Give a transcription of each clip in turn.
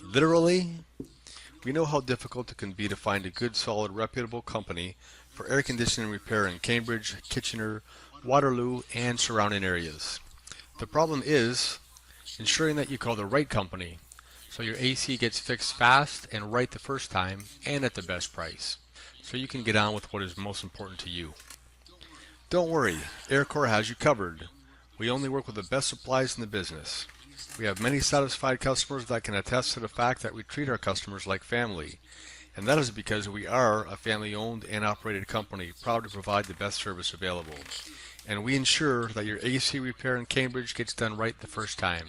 Literally, we know how difficult it can be to find a good, solid, reputable company for air conditioning repair in Cambridge, Kitchener, Waterloo, and surrounding areas. The problem is ensuring that you call the right company so your AC gets fixed fast and right the first time and at the best price, so you can get on with what is most important to you. Don't worry, AirCore has you covered. We only work with the best supplies in the business. We have many satisfied customers that can attest to the fact that we treat our customers like family, and that is because we are a family owned and operated company proud to provide the best service available. And we ensure that your AC repair in Cambridge gets done right the first time.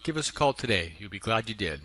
Give us a call today. You'll be glad you did.